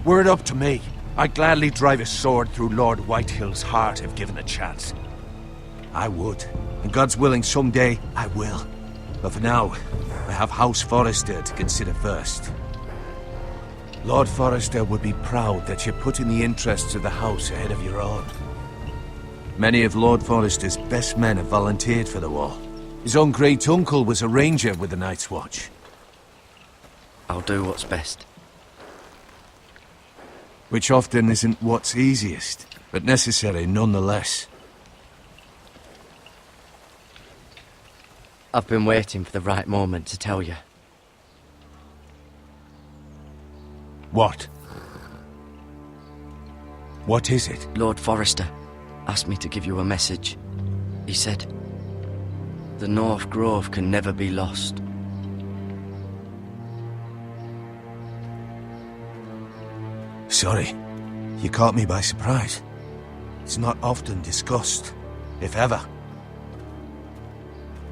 Were it up to me, I'd gladly drive a sword through Lord Whitehill's heart if given a chance. I would, and God's willing someday I will. But for now, I have House Forrester to consider first. Lord Forrester would be proud that you're putting the interests of the house ahead of your own. Many of Lord Forrester's best men have volunteered for the war. His own great-uncle was a ranger with the Night's Watch. I'll do what's best. Which often isn't what's easiest, but necessary nonetheless. I've been waiting for the right moment to tell you. What? What is it? Lord Forrester asked me to give you a message. He said, the North Grove can never be lost. Sorry, you caught me by surprise. It's not often discussed, if ever.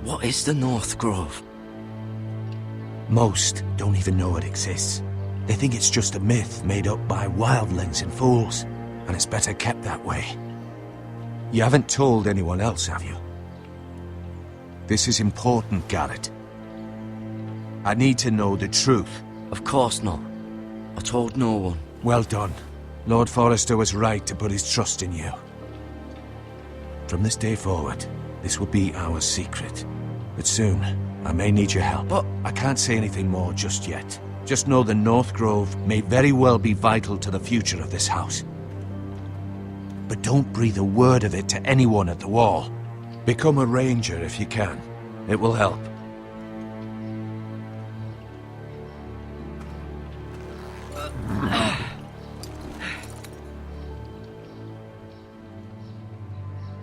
What is the North Grove? Most don't even know it exists. They think it's just a myth made up by wildlings and fools, and it's better kept that way. You haven't told anyone else, have you? This is important, Garrett. I need to know the truth. Of course not. I told no one. Well done. Lord Forrester was right to put his trust in you. From this day forward, this will be our secret. But soon, I may need your help. But I can't say anything more just yet. Just know the North Grove may very well be vital to the future of this house. But don't breathe a word of it to anyone at the wall. Become a ranger if you can. It will help.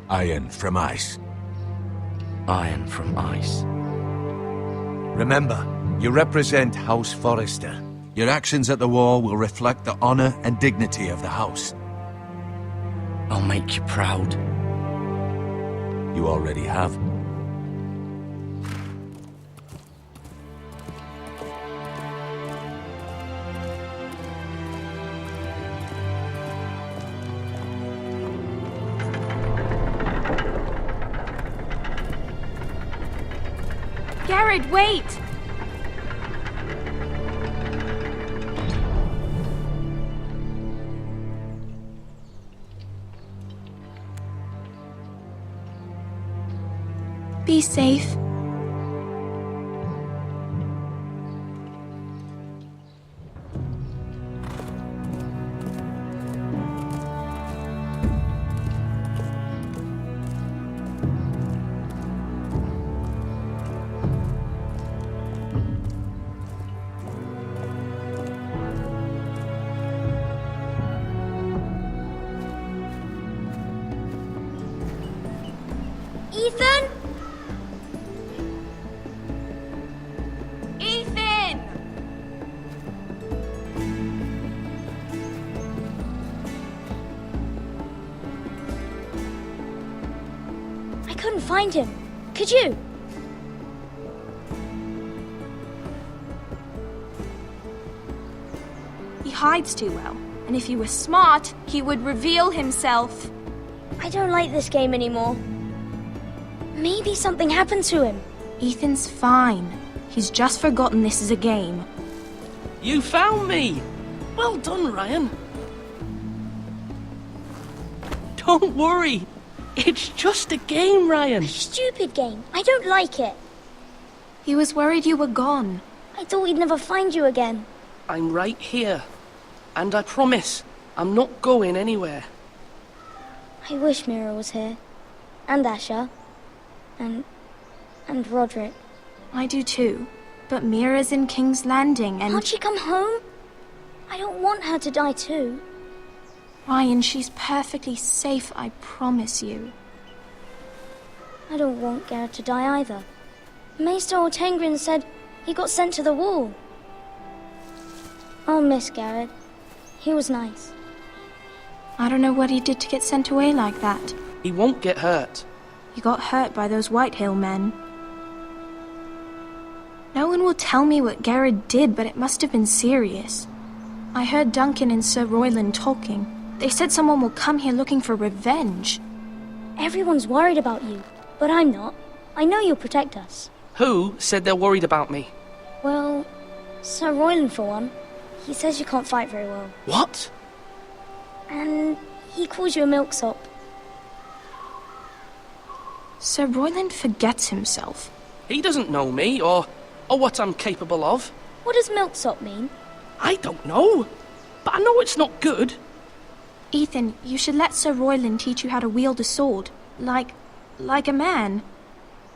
Iron from ice. Iron from ice. Remember, you represent House Forrester. Your actions at the war will reflect the honor and dignity of the house. I'll make you proud. You already have. Garrett, wait! Be safe. Ethan? I couldn't find him. Could you? He hides too well, and if he were smart, he would reveal himself. I don't like this game anymore. Maybe something happened to him. Ethan's fine. He's just forgotten this is a game. You found me! Well done, Ryan. Don't worry. It's just a game, Ryan. A stupid game. I don't like it. He was worried you were gone. I thought we'd never find you again. I'm right here. And I promise, I'm not going anywhere. I wish Mira was here. And Asher. And Roderick. I do too. But Mira's in King's Landing and... Can't she come home? I don't want her to die too. Ryan, she's perfectly safe, I promise you. I don't want Garrett to die either. Maester Ortengrin said he got sent to the wall. I'll miss Garrett. He was nice. I don't know what he did to get sent away like that. He won't get hurt. He got hurt by those Whitehill men. No one will tell me what Garrett did, but it must have been serious. I heard Duncan and Sir Royland talking. They said someone will come here looking for revenge. Everyone's worried about you, but I'm not. I know you'll protect us. Who said they're worried about me? Well, Sir Royland for one. He says you can't fight very well. What? And he calls you a milksop. Sir Royland forgets himself. He doesn't know me, or what I'm capable of. What does milksop mean? I don't know, but I know it's not good. Ethan, you should let Sir Royland teach you how to wield a sword. Like a man.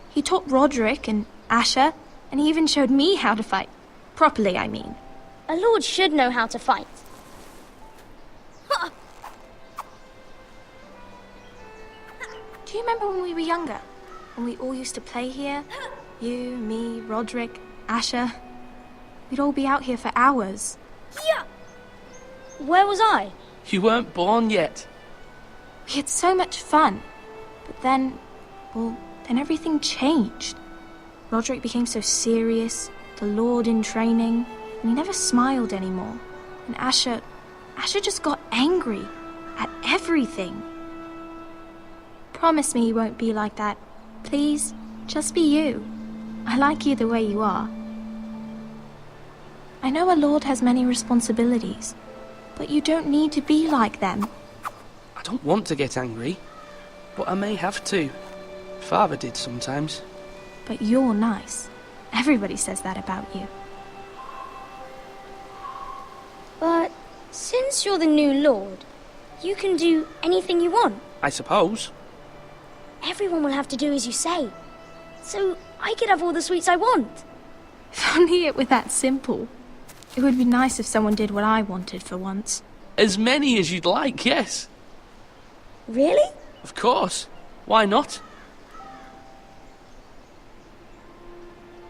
He taught Roderick and Asher, and he even showed me how to fight. Properly, I mean. A lord should know how to fight. Do you remember when we were younger? When we all used to play here? You, me, Roderick, Asher. We'd all be out here for hours. Yeah. Where was I? You weren't born yet. We had so much fun. But then everything changed. Roderick became so serious, the Lord in training, and he never smiled anymore. And Asher just got angry at everything. Promise me you won't be like that. Please, just be you. I like you the way you are. I know a lord has many responsibilities, but you don't need to be like them. I don't want to get angry, but I may have to. Father did sometimes. But you're nice. Everybody says that about you. But since you're the new lord, you can do anything you want. I suppose. Everyone will have to do as you say. So I could have all the sweets I want. If only it were that simple. It would be nice if someone did what I wanted for once. As many as you'd like, yes. Really? Of course. Why not?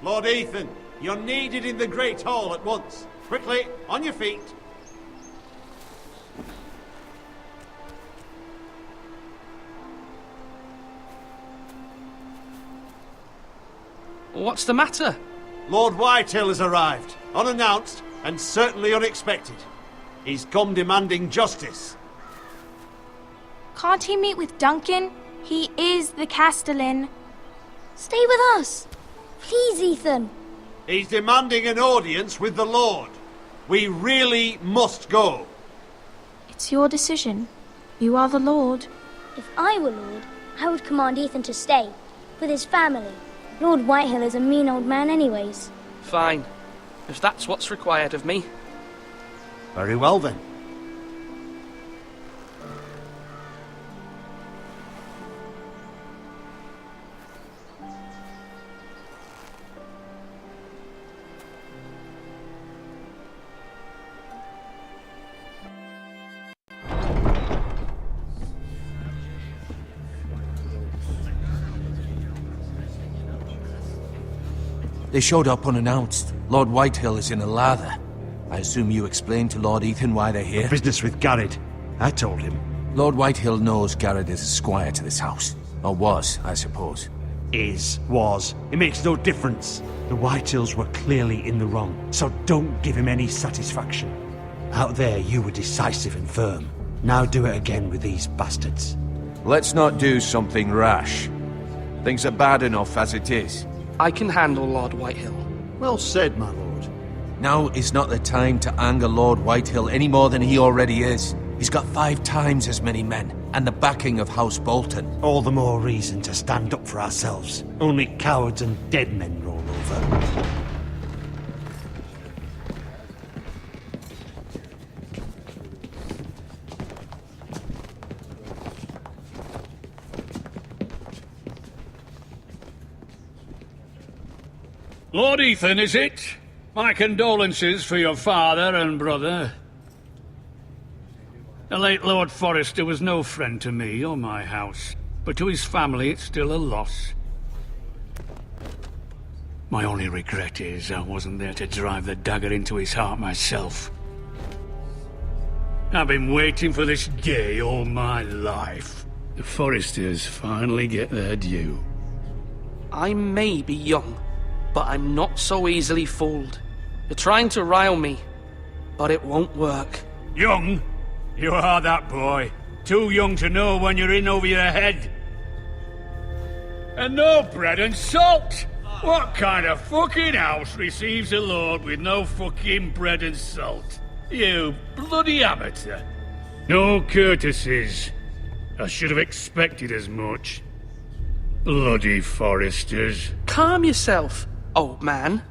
Lord Ethan, you're needed in the Great Hall at once. Quickly, on your feet. What's the matter? Lord Whitehill has arrived, unannounced and certainly unexpected. He's come demanding justice. Can't he meet with Duncan? He is the Castellan. Stay with us. Please, Ethan. He's demanding an audience with the Lord. We really must go. It's your decision. You are the Lord. If I were lord, I would command Ethan to stay, with his family. Lord Whitehill is a mean old man anyways. Fine. If that's what's required of me. Very well then. They showed up unannounced. Lord Whitehill is in a lather. I assume you explained to Lord Ethan why they're here? Business with Garrett. I told him. Lord Whitehill knows Garrett is a squire to this house. Or was, I suppose. Was. It makes no difference. The Whitehills were clearly in the wrong, so don't give him any satisfaction. Out there, you were decisive and firm. Now do it again with these bastards. Let's not do something rash. Things are bad enough as it is. I can handle Lord Whitehill. Well said, my lord. Now is not the time to anger Lord Whitehill any more than he already is. He's got 5 times as many men, and the backing of House Bolton. All the more reason to stand up for ourselves. Only cowards and dead men roll over. Lord Ethan, is it? My condolences for your father and brother. The late Lord Forrester was no friend to me or my house, but to his family it's still a loss. My only regret is I wasn't there to drive the dagger into his heart myself. I've been waiting for this day all my life. The Forresters finally get their due. I may be young, but I'm not so easily fooled. You're trying to rile me, but it won't work. Young? You are that boy. Too young to know when you're in over your head. And no bread and salt! What kind of fucking house receives a lord with no fucking bread and salt? You bloody amateur. No courtesies. I should have expected as much. Bloody Foresters. Calm yourself, old man.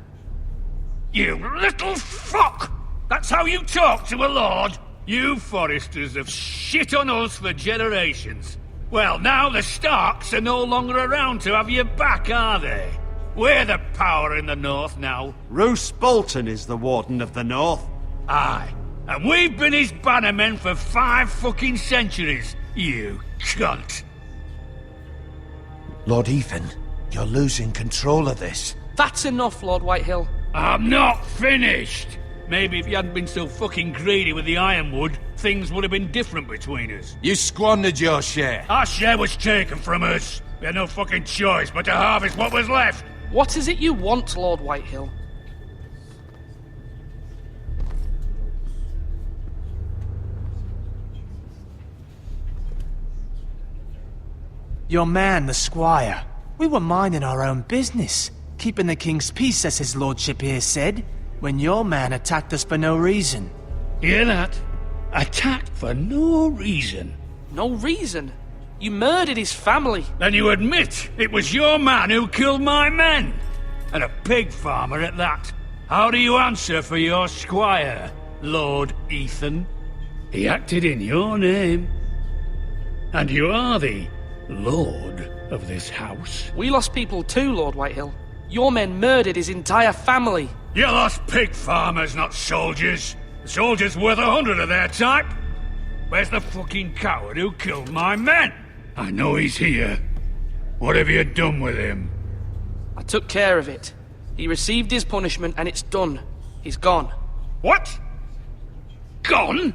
You little fuck! That's how you talk to a lord? You Foresters have shit on us for generations. Well, now the Starks are no longer around to have your back, are they? We're the power in the north now. Roose Bolton is the Warden of the North. Aye. And we've been his bannermen for 5 fucking centuries, you cunt. Lord Ethan, you're losing control of this. That's enough, Lord Whitehill. I'm not finished. Maybe if you hadn't been so fucking greedy with the ironwood, things would have been different between us. You squandered your share. Our share was taken from us. We had no fucking choice but to harvest what was left. What is it you want, Lord Whitehill? Your man, the squire. We were minding our own business, keeping the king's peace, as his lordship here said, when your man attacked us for no reason. Hear that? Attacked for no reason. No reason? You murdered his family. Then you admit it was your man who killed my men. And a pig farmer at that. How do you answer for your squire, Lord Ethan? He acted in your name. And you are the lord of this house. We lost people too, Lord Whitehill. Your men murdered his entire family. You lost pig farmers, not soldiers. The soldiers worth 100 of their type. Where's the fucking coward who killed my men? I know he's here. What have you done with him? I took care of it. He received his punishment and it's done. He's gone. What? Gone?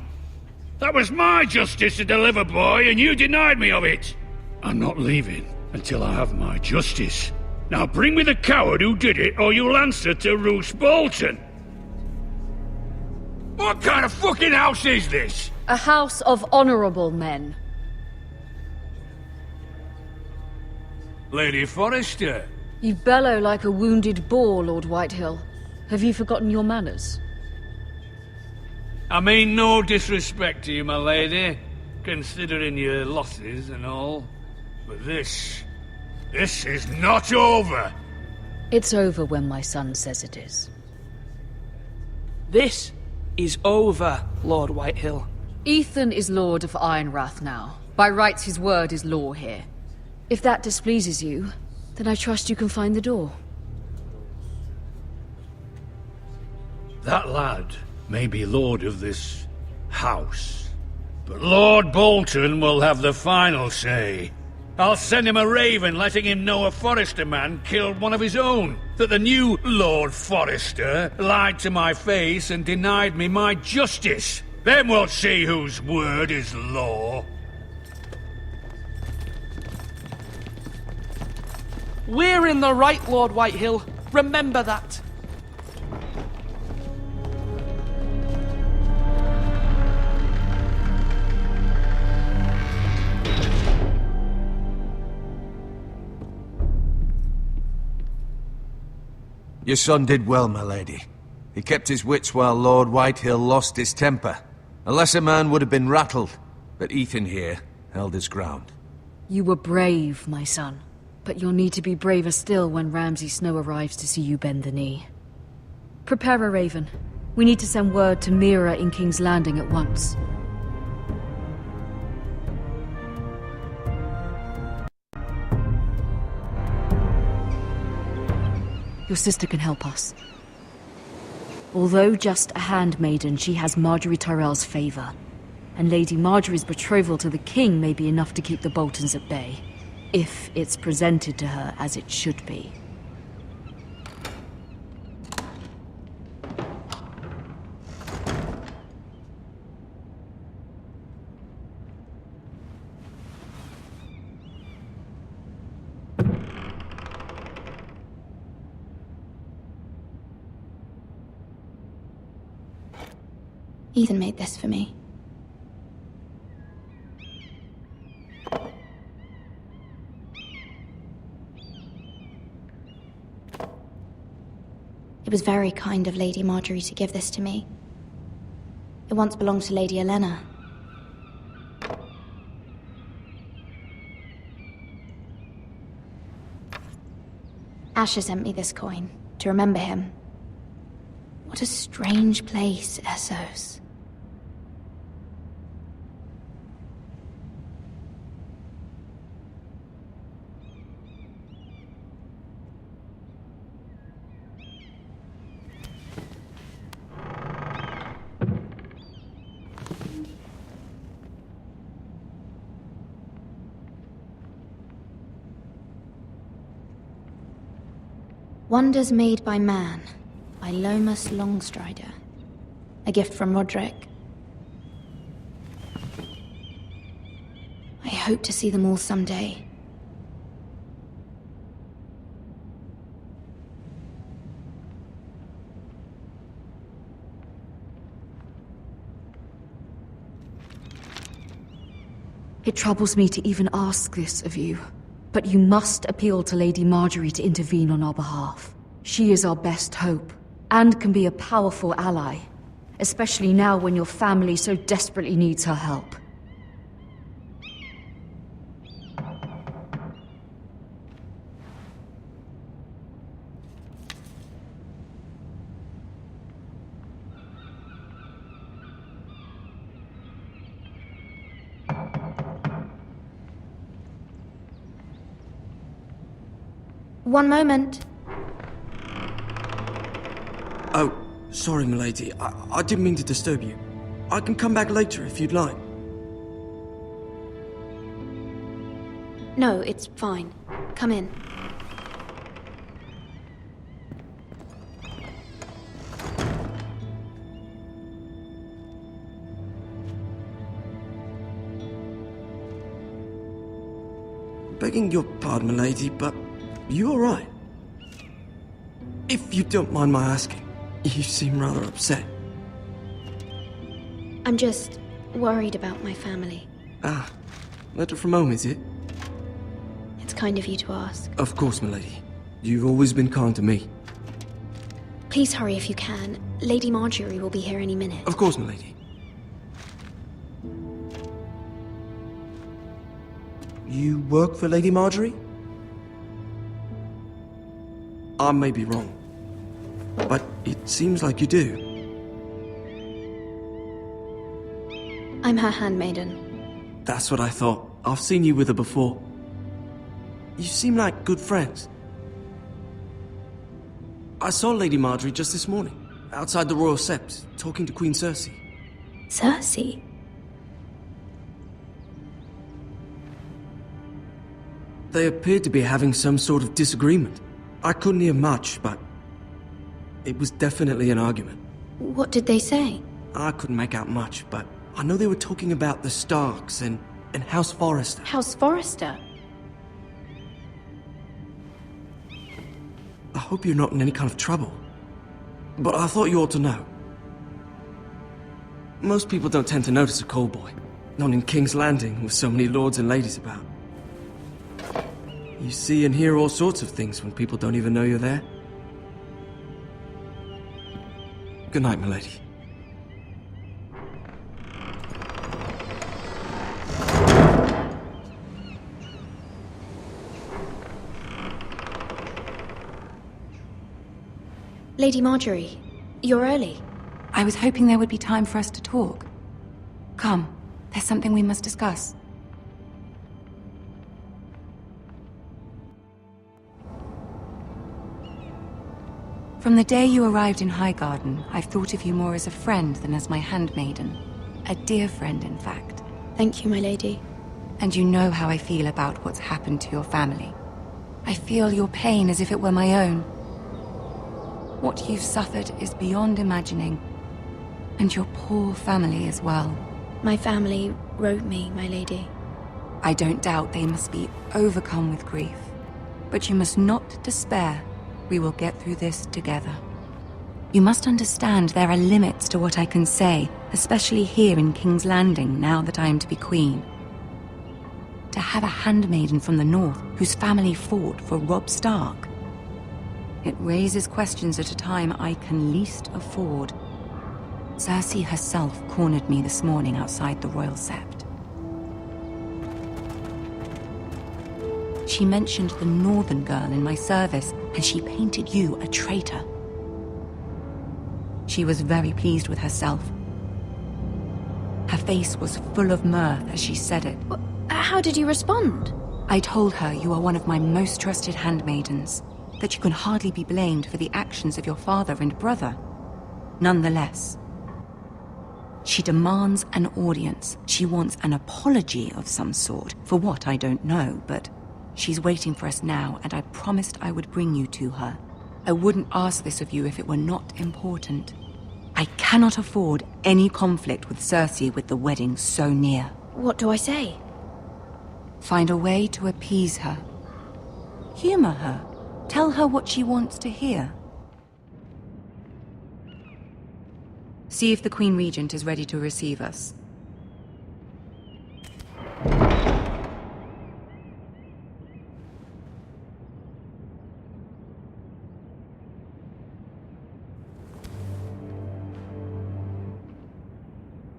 That was my justice to deliver, boy, and you denied me of it. I'm not leaving until I have my justice. Now bring me the coward who did it, or you'll answer to Roose Bolton. What kind of fucking house is this? A house of honorable men. Lady Forrester. You bellow like a wounded boar, Lord Whitehill. Have you forgotten your manners? I mean no disrespect to you, my lady, considering your losses and all. But this is not over. It's over when my son says it is. This is over, Lord Whitehill. Ethan is Lord of Ironrath now. By rights, his word is law here. If that displeases you, then I trust you can find the door. That lad may be lord of this house, but Lord Bolton will have the final say. I'll send him a raven letting him know a Forrester man killed one of his own, that the new Lord Forrester lied to my face and denied me my justice. Then we'll see whose word is law. We're in the right, Lord Whitehill. Remember that. Your son did well, my lady. He kept his wits while Lord Whitehill lost his temper. A lesser man would have been rattled, but Ethan here held his ground. You were brave, my son. But you'll need to be braver still when Ramsay Snow arrives to see you bend the knee. Prepare a raven. We need to send word to Mira in King's Landing at once. Your sister can help us. Although just a handmaiden, she has Marjorie Tyrell's favor. And Lady Marjorie's betrothal to the king may be enough to keep the Boltons at bay. If it's presented to her as it should be. Ethan made this for me. It was very kind of Lady Marjorie to give this to me. It once belonged to Lady Elena. Asher sent me this coin to remember him. What a strange place, Essos. Wonders Made by Man, by Lomas Longstrider. A gift from Roderick. I hope to see them all someday. It troubles me to even ask this of you, but you must appeal to Lady Marjorie to intervene on our behalf. She is our best hope, and can be a powerful ally, especially now when your family so desperately needs her help. One moment. Oh, sorry, milady. I didn't mean to disturb you. I can come back later if you'd like. No, it's fine. Come in. Begging your pardon, milady, but you all right? If you don't mind my asking, you seem rather upset. I'm just worried about my family. Ah, letter from home, is it? It's kind of you to ask. Of course, milady. You've always been kind to me. Please hurry if you can. Lady Marjorie will be here any minute. Of course, milady. You work for Lady Marjorie? I may be wrong, but it seems like you do. I'm her handmaiden. That's what I thought. I've seen you with her before. You seem like good friends. I saw Lady Marjorie just this morning, outside the Royal Sept, talking to Queen Cersei. Cersei? They appeared to be having some sort of disagreement. I couldn't hear much, but it was definitely an argument. What did they say? I couldn't make out much, but I know they were talking about the Starks and House Forrester. House Forrester? I hope you're not in any kind of trouble, but I thought you ought to know. Most people don't tend to notice a call boy, not in King's Landing with so many lords and ladies about. You see and hear all sorts of things when people don't even know you're there. Good night, milady. Lady Marjorie, you're early. I was hoping there would be time for us to talk. Come, there's something we must discuss. From the day you arrived in Highgarden, I've thought of you more as a friend than as my handmaiden. A dear friend, in fact. Thank you, my lady. And you know how I feel about what's happened to your family. I feel your pain as if it were my own. What you've suffered is beyond imagining. And your poor family as well. My family wrote me, my lady. I don't doubt they must be overcome with grief. But you must not despair. We will get through this together. You must understand there are limits to what I can say, especially here in King's Landing now that I am to be queen. To have a handmaiden from the north whose family fought for Robb Stark. It raises questions at a time I can least afford. Cersei herself cornered me this morning outside the Royal Sept. She mentioned the northern girl in my service, and she painted you a traitor. She was very pleased with herself. Her face was full of mirth as she said it. How did you respond? I told her you are one of my most trusted handmaidens, that you can hardly be blamed for the actions of your father and brother. Nonetheless, she demands an audience. She wants an apology of some sort, for what I don't know, but she's waiting for us now, and I promised I would bring you to her. I wouldn't ask this of you if it were not important. I cannot afford any conflict with Cersei with the wedding so near. What do I say? Find a way to appease her. Humor her. Tell her what she wants to hear. See if the Queen Regent is ready to receive us.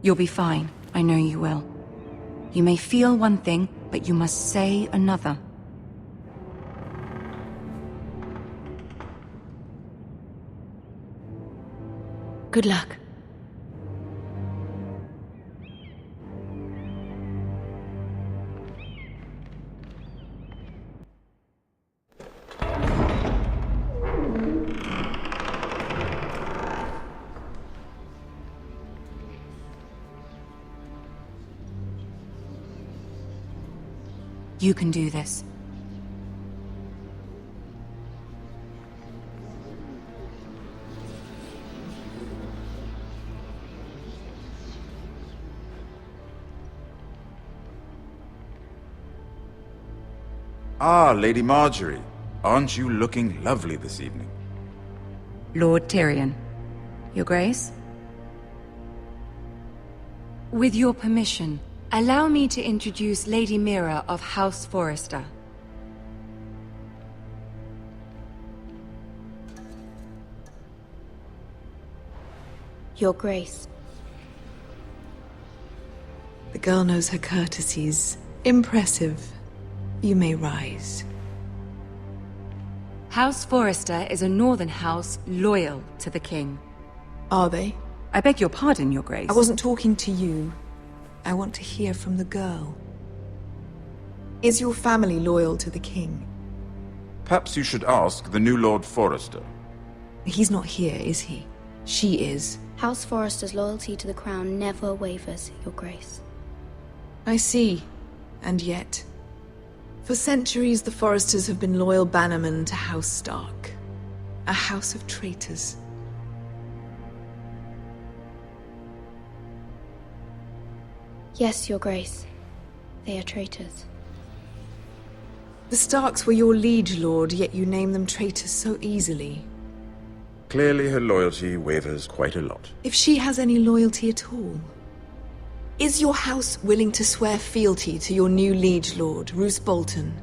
You'll be fine. I know you will. You may feel one thing, but you must say another. Good luck. You can do this. Ah, Lady Marjorie. Aren't you looking lovely this evening? Lord Tyrion. Your Grace? With your permission, allow me to introduce Lady Mira of House Forrester. Your Grace. The girl knows her courtesies. Impressive. You may rise. House Forrester is a northern house loyal to the king. Are they? I beg your pardon, Your Grace. I wasn't talking to you. I want to hear from the girl. Is your family loyal to the king? Perhaps you should ask the new Lord Forrester. He's not here, is he? She is. House Forrester's loyalty to the crown never wavers, Your Grace. I see. And yet, for centuries the Forresters have been loyal bannermen to House Stark. A house of traitors. Yes, Your Grace. They are traitors. The Starks were your liege lord, yet you name them traitors so easily. Clearly her loyalty wavers quite a lot. If she has any loyalty at all. Is your house willing to swear fealty to your new liege lord, Roose Bolton?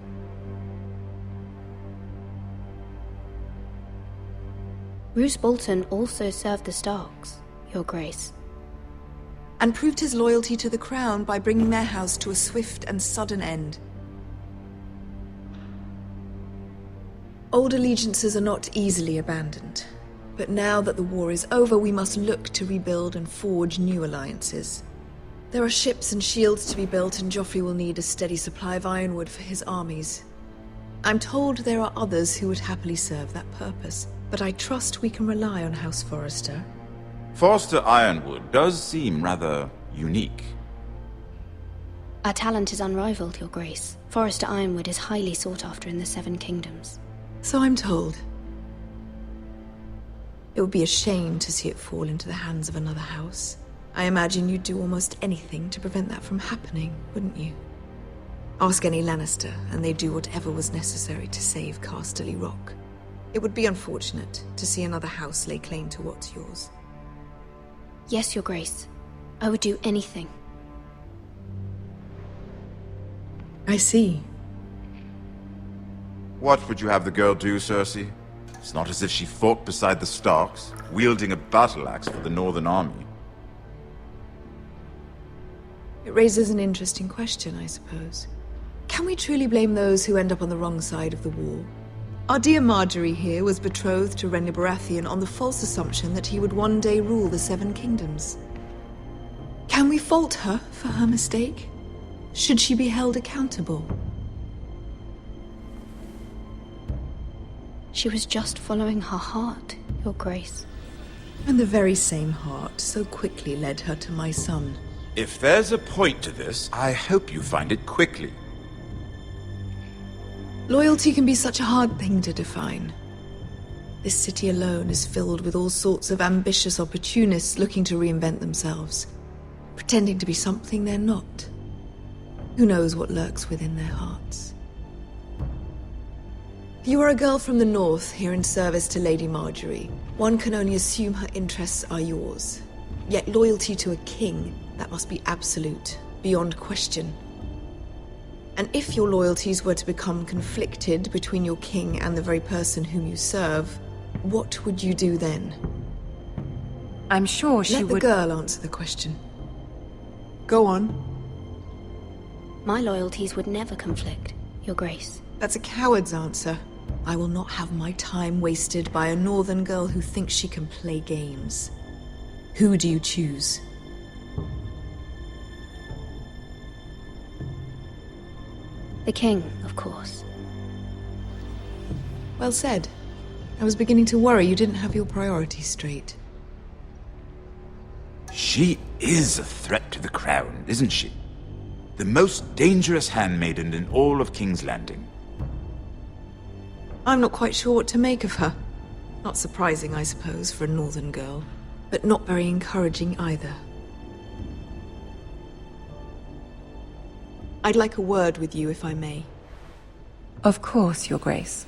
Roose Bolton also served the Starks, Your Grace. And proved his loyalty to the crown by bringing their house to a swift and sudden end. Old allegiances are not easily abandoned. But now that the war is over, we must look to rebuild and forge new alliances. There are ships and shields to be built, and Joffrey will need a steady supply of ironwood for his armies. I'm told there are others who would happily serve that purpose, but I trust we can rely on House Forrester. Forrester Ironwood does seem rather unique. Our talent is unrivaled, Your Grace. Forrester Ironwood is highly sought after in the Seven Kingdoms. So I'm told. It would be a shame to see it fall into the hands of another house. I imagine you'd do almost anything to prevent that from happening, wouldn't you? Ask any Lannister, and they'd do whatever was necessary to save Casterly Rock. It would be unfortunate to see another house lay claim to what's yours. Yes, Your Grace. I would do anything. I see. What would you have the girl do, Cersei? It's not as if she fought beside the Starks, wielding a battle axe for the Northern Army. It raises an interesting question, I suppose. Can we truly blame those who end up on the wrong side of the war? Our dear Marjorie here was betrothed to Renly Baratheon on the false assumption that he would one day rule the Seven Kingdoms. Can we fault her for her mistake? Should she be held accountable? She was just following her heart, Your Grace. And the very same heart so quickly led her to my son. If there's a point to this, I hope you find it quickly. Loyalty can be such a hard thing to define. This city alone is filled with all sorts of ambitious opportunists looking to reinvent themselves, pretending to be something they're not. Who knows what lurks within their hearts? You are a girl from the north, here in service to Lady Marjorie. One can only assume her interests are yours. Yet loyalty to a king, that must be absolute, beyond question. And if your loyalties were to become conflicted between your king and the very person whom you serve, what would you do then? I'm sure she would... Let the girl answer the question. Go on. My loyalties would never conflict, Your Grace. That's a coward's answer. I will not have my time wasted by a northern girl who thinks she can play games. Who do you choose? The king, of course. Well said. I was beginning to worry you didn't have your priorities straight. She is a threat to the crown, isn't she? The most dangerous handmaiden in all of King's Landing. I'm not quite sure what to make of her. Not surprising, I suppose, for a northern girl, but not very encouraging either. I'd like a word with you, if I may. Of course, Your Grace.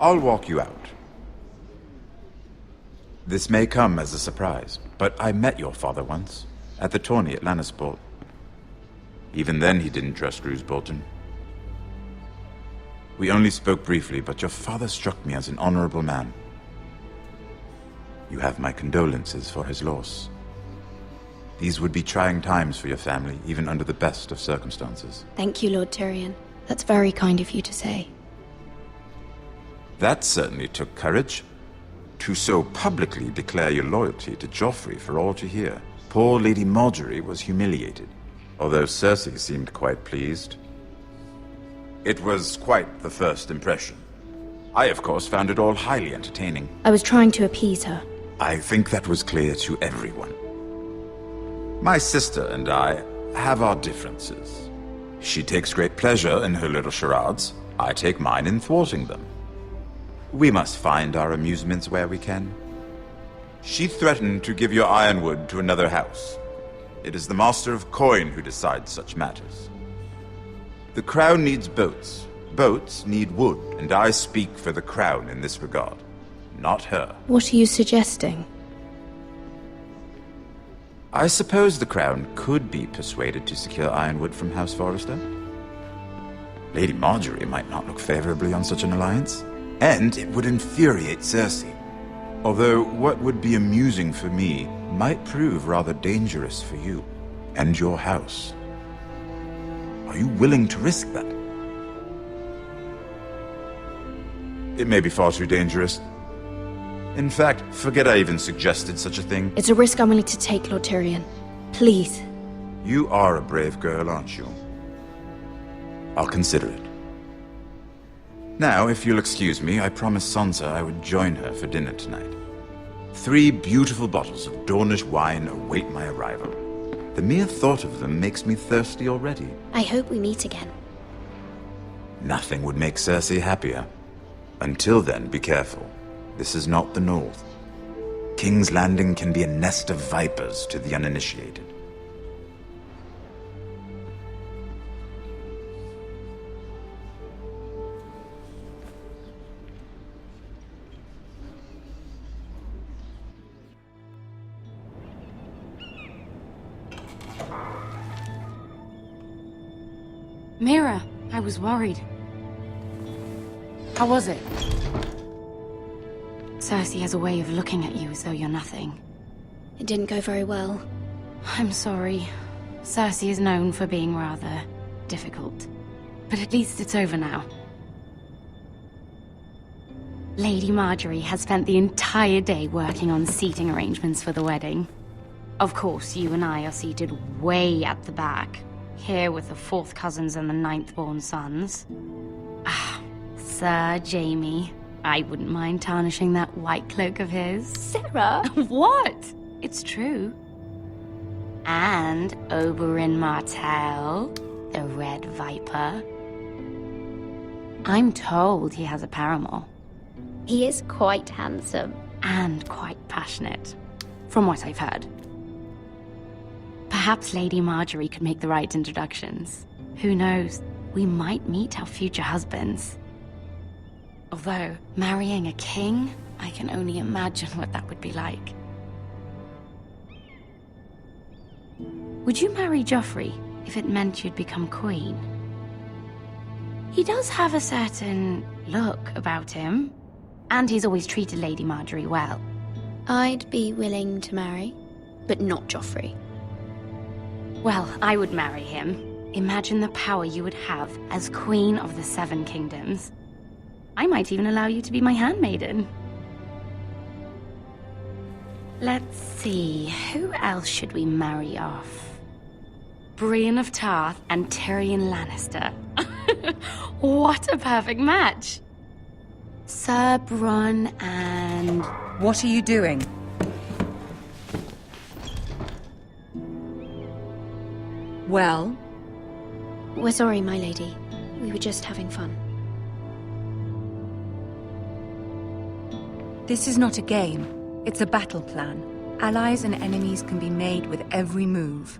I'll walk you out. This may come as a surprise, but I met your father once, at the tourney at Lannisport. Even then he didn't trust Roose Bolton. We only spoke briefly, but your father struck me as an honorable man. You have my condolences for his loss. These would be trying times for your family, even under the best of circumstances. Thank you, Lord Tyrion. That's very kind of you to say. That certainly took courage. To so publicly declare your loyalty to Joffrey for all to hear. Poor Lady Marjorie was humiliated, although Cersei seemed quite pleased. It was quite the first impression. I, of course, found it all highly entertaining. I was trying to appease her. I think that was clear to everyone. My sister and I have our differences. She takes great pleasure in her little charades. I take mine in thwarting them. We must find our amusements where we can. She threatened to give your ironwood to another house. It is the Master of Coin who decides such matters. The crown needs boats. Boats need wood, and I speak for the crown in this regard, not her. What are you suggesting? I suppose the crown could be persuaded to secure ironwood from House Forrester. Lady Marjorie might not look favorably on such an alliance, and it would infuriate Cersei. Although what would be amusing for me might prove rather dangerous for you and your house. Are you willing to risk that? It may be far too dangerous. In fact, forget I even suggested such a thing. It's a risk I'm willing to take, Lord Tyrion. Please. You are a brave girl, aren't you? I'll consider it. Now, if you'll excuse me, I promised Sansa I would join her for dinner tonight. 3 beautiful bottles of Dornish wine await my arrival. The mere thought of them makes me thirsty already. I hope we meet again. Nothing would make Cersei happier. Until then, be careful. This is not the North. King's Landing can be a nest of vipers to the Mira, I was worried. How was it? Cersei has a way of looking at you as though you're nothing. It didn't go very well. I'm sorry. Cersei is known for being rather difficult. But at least it's over now. Lady Marjorie has spent the entire day working on seating arrangements for the wedding. Of course, you and I are seated way at the back, here with the 4th cousins and the 9th-born sons. Ah, Sir Jaime. I wouldn't mind tarnishing that white cloak of his. Sarah! What? It's true. And Oberyn Martell, the Red Viper. I'm told he has a paramour. He is quite handsome. And quite passionate, from what I've heard. Perhaps Lady Marjorie could make the right introductions. Who knows? We might meet our future husbands. Although, marrying a king, I can only imagine what that would be like. Would you marry Joffrey if it meant you'd become queen? He does have a certain look about him, and he's always treated Lady Marjorie well. I'd be willing to marry, but not Joffrey. Well, I would marry him. Imagine the power you would have as Queen of the 7 Kingdoms. I might even allow you to be my handmaiden. Let's see, who else should we marry off? Brienne of Tarth and Tyrion Lannister. What a perfect match! Sir Bronn and... What are you doing? Well? We're sorry, my lady. We were just having fun. This is not a game. It's a battle plan. Allies and enemies can be made with every move.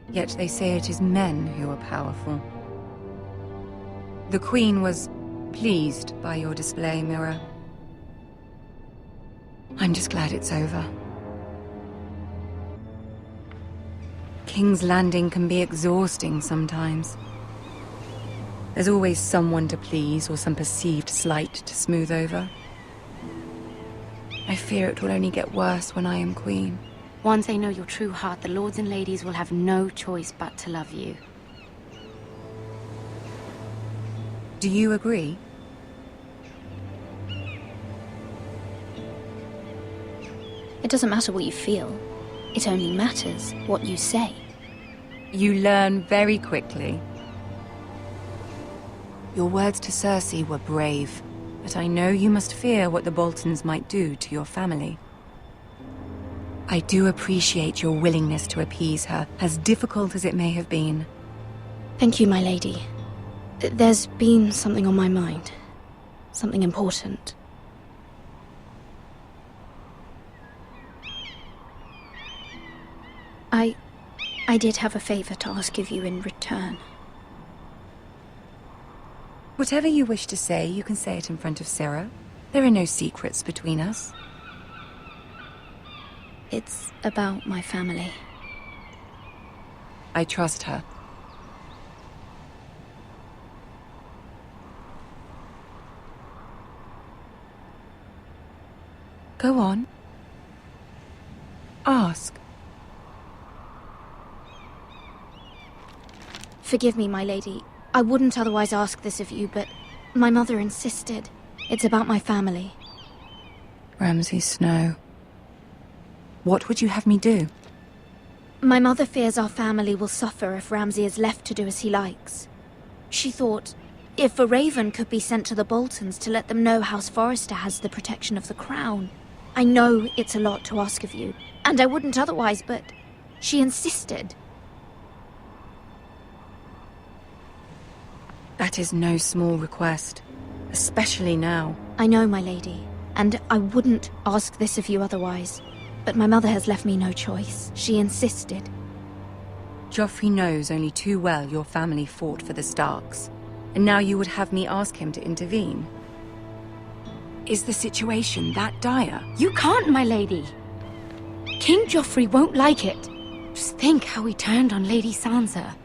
Yet they say it is men who are powerful. The Queen was pleased by your display, Mira. I'm just glad it's over. King's Landing can be exhausting sometimes. There's always someone to please or some perceived slight to smooth over. I fear it will only get worse when I am queen. Once they know your true heart, the lords and ladies will have no choice but to love you. Do you agree? It doesn't matter what you feel. It only matters what you say. You learn very quickly. Your words to Cersei were brave, but I know you must fear what the Boltons might do to your family. I do appreciate your willingness to appease her, as difficult as it may have been. Thank you, my lady. There's been something on my mind. Something important. I did have a favor to ask of you in return. Whatever you wish to say, you can say it in front of Sarah. There are no secrets between us. It's about my family. I trust her. Go on. Ask. Forgive me, my lady. I wouldn't otherwise ask this of you, but my mother insisted. It's about my family. Ramsay Snow. What would you have me do? My mother fears our family will suffer if Ramsay is left to do as he likes. She thought, if a raven could be sent to the Boltons to let them know House Forrester has the protection of the crown. I know it's a lot to ask of you, and I wouldn't otherwise, but she insisted. That is no small request, especially now. I know, my lady, and I wouldn't ask this of you otherwise. But my mother has left me no choice. She insisted. Joffrey knows only too well your family fought for the Starks, and now you would have me ask him to intervene. Is the situation that dire? You can't, my lady. King Joffrey won't like it. Just think how he turned on Lady Sansa.